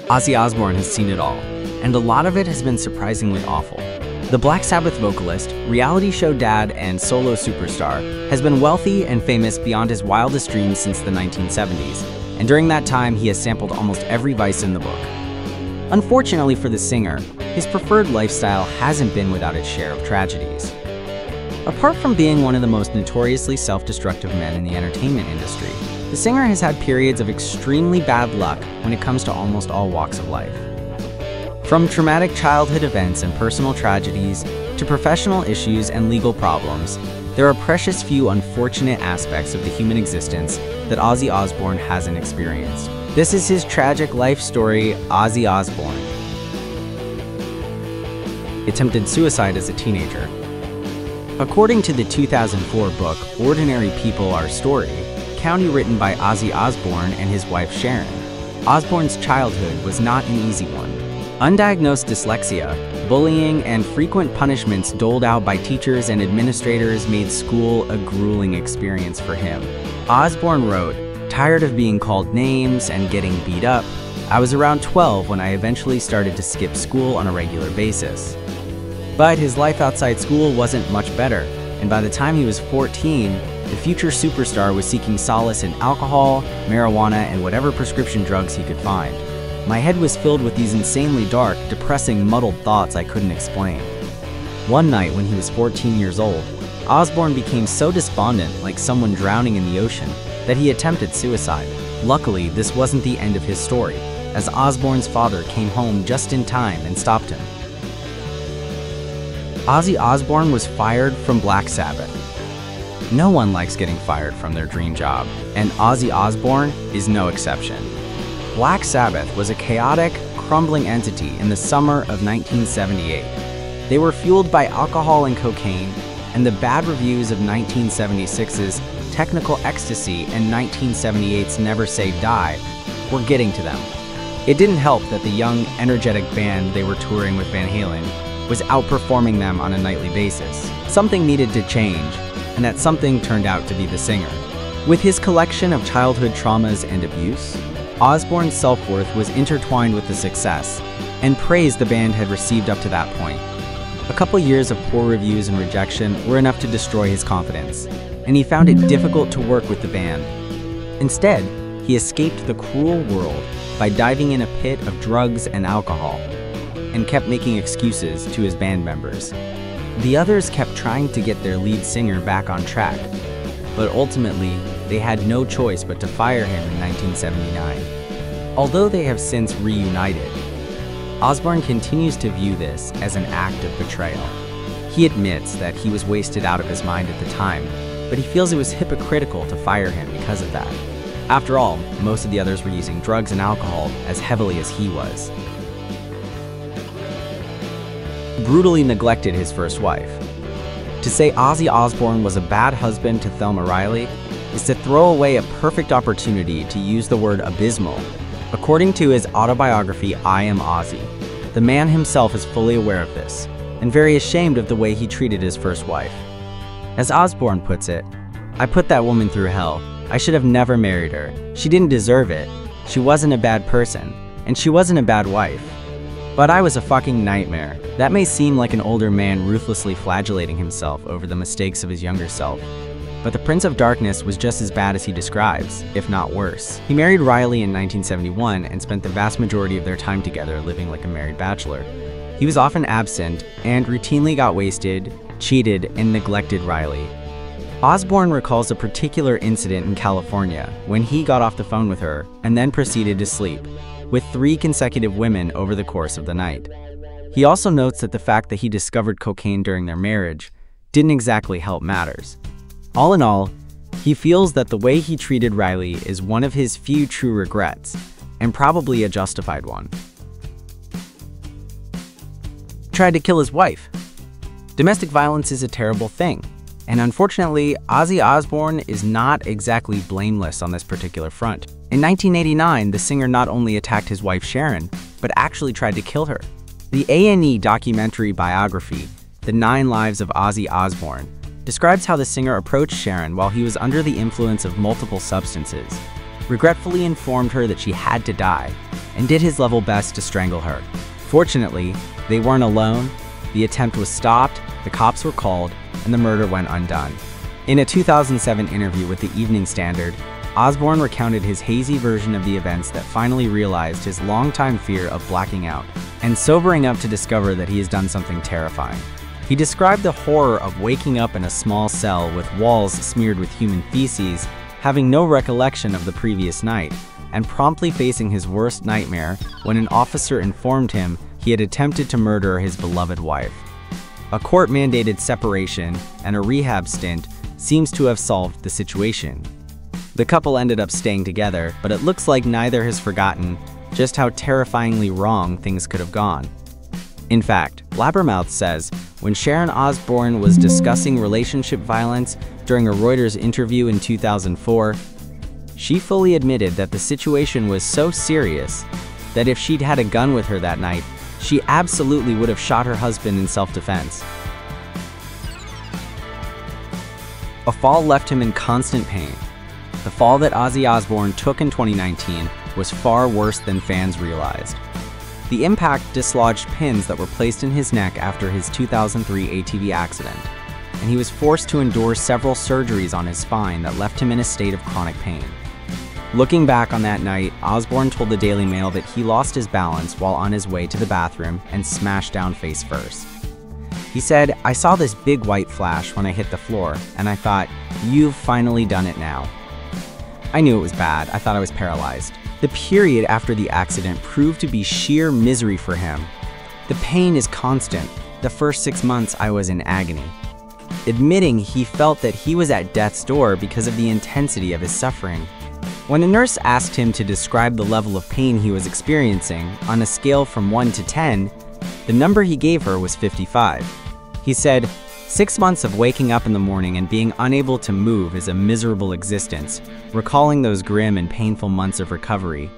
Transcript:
Ozzy Osbourne has seen it all, and a lot of it has been surprisingly awful. The Black Sabbath vocalist, reality show dad, and solo superstar has been wealthy and famous beyond his wildest dreams since the 1970s, and during that time he has sampled almost every vice in the book. Unfortunately for the singer, his preferred lifestyle hasn't been without its share of tragedies. Apart from being one of the most notoriously self-destructive men in the entertainment industry, the singer has had periods of extremely bad luck when it comes to almost all walks of life. From traumatic childhood events and personal tragedies to professional issues and legal problems, there are precious few unfortunate aspects of the human existence that Ozzy Osbourne hasn't experienced. This is his tragic life story, Ozzy Osbourne. He attempted suicide as a teenager. According to the 2004 book, Ordinary People Are Story, county written by Ozzy Osbourne and his wife Sharon, Osbourne's childhood was not an easy one. Undiagnosed dyslexia, bullying, and frequent punishments doled out by teachers and administrators made school a grueling experience for him. Osbourne wrote, "Tired of being called names and getting beat up, I was around 12 when I eventually started to skip school on a regular basis." But his life outside school wasn't much better, and by the time he was 14, the future superstar was seeking solace in alcohol, marijuana, and whatever prescription drugs he could find. My head was filled with these insanely dark, depressing, muddled thoughts I couldn't explain. One night when he was 14 years old, Osbourne became so despondent, like someone drowning in the ocean, that he attempted suicide. Luckily, this wasn't the end of his story, as Osbourne's father came home just in time and stopped him. Ozzy Osbourne was fired from Black Sabbath. No one likes getting fired from their dream job, and Ozzy Osbourne is no exception. Black Sabbath was a chaotic, crumbling entity in the summer of 1978. They were fueled by alcohol and cocaine, and the bad reviews of 1976's Technical Ecstasy and 1978's Never Say Die were getting to them. It didn't help that the young, energetic band they were touring with Van Halen was outperforming them on a nightly basis. Something needed to change, and that something turned out to be the singer. With his collection of childhood traumas and abuse, Osbourne's self-worth was intertwined with the success and praise the band had received up to that point. A couple years of poor reviews and rejection were enough to destroy his confidence, and he found it difficult to work with the band. Instead, he escaped the cruel world by diving in a pit of drugs and alcohol, and kept making excuses to his band members. The others kept trying to get their lead singer back on track, but ultimately, they had no choice but to fire him in 1979. Although they have since reunited, Osbourne continues to view this as an act of betrayal. He admits that he was wasted out of his mind at the time, but he feels it was hypocritical to fire him because of that. After all, most of the others were using drugs and alcohol as heavily as he was. Brutally neglected his first wife. To say Ozzy Osbourne was a bad husband to Thelma Riley is to throw away a perfect opportunity to use the word abysmal. According to his autobiography, I Am Ozzy, the man himself is fully aware of this, and very ashamed of the way he treated his first wife. As Osbourne puts it, "I put that woman through hell. I should have never married her. She didn't deserve it. She wasn't a bad person, and she wasn't a bad wife. But I was a fucking nightmare." That may seem like an older man ruthlessly flagellating himself over the mistakes of his younger self, but the Prince of Darkness was just as bad as he describes, if not worse. He married Riley in 1971 and spent the vast majority of their time together living like a married bachelor. He was often absent and routinely got wasted, cheated, and neglected Riley. Osbourne recalls a particular incident in California when he got off the phone with her and then proceeded to sleep with 3 consecutive women over the course of the night. He also notes that the fact that he discovered cocaine during their marriage didn't exactly help matters. All in all, he feels that the way he treated Riley is one of his few true regrets, and probably a justified one. Tried to kill his wife. Domestic violence is a terrible thing, and unfortunately, Ozzy Osbourne is not exactly blameless on this particular front. In 1989, the singer not only attacked his wife Sharon, but actually tried to kill her. The A&E documentary biography, The 9 Lives of Ozzy Osbourne, describes how the singer approached Sharon while he was under the influence of multiple substances. regretfully informed her that she had to die, and did his level best to strangle her. Fortunately, they weren't alone. The attempt was stopped, the cops were called, and the murder went undone. In a 2007 interview with the Evening Standard, Osbourne recounted his hazy version of the events that finally realized his longtime fear of blacking out and sobering up to discover that he has done something terrifying. He described the horror of waking up in a small cell with walls smeared with human feces, having no recollection of the previous night, and promptly facing his worst nightmare when an officer informed him he had attempted to murder his beloved wife. A court-mandated separation and a rehab stint seems to have solved the situation. The couple ended up staying together, but it looks like neither has forgotten just how terrifyingly wrong things could have gone. In fact, Blabbermouth says when Sharon Osbourne was discussing relationship violence during a Reuters interview in 2004, she fully admitted that the situation was so serious that if she'd had a gun with her that night, she absolutely would have shot her husband in self-defense. A fall left him in constant pain. The fall that Ozzy Osbourne took in 2019 was far worse than fans realized. The impact dislodged pins that were placed in his neck after his 2003 ATV accident, and he was forced to endure several surgeries on his spine that left him in a state of chronic pain. Looking back on that night, Osbourne told the Daily Mail that he lost his balance while on his way to the bathroom and smashed down face first. He said, "I saw this big white flash when I hit the floor, and I thought, you've finally done it now. I knew it was bad. I thought I was paralyzed." The period after the accident proved to be sheer misery for him. "The pain is constant. The first 6 months I was in agony," admitting he felt that he was at death's door because of the intensity of his suffering. When a nurse asked him to describe the level of pain he was experiencing on a scale from 1 to 10, the number he gave her was 55. He said, 6 months of waking up in the morning and being unable to move is a miserable existence. Recalling those grim and painful months of recovery,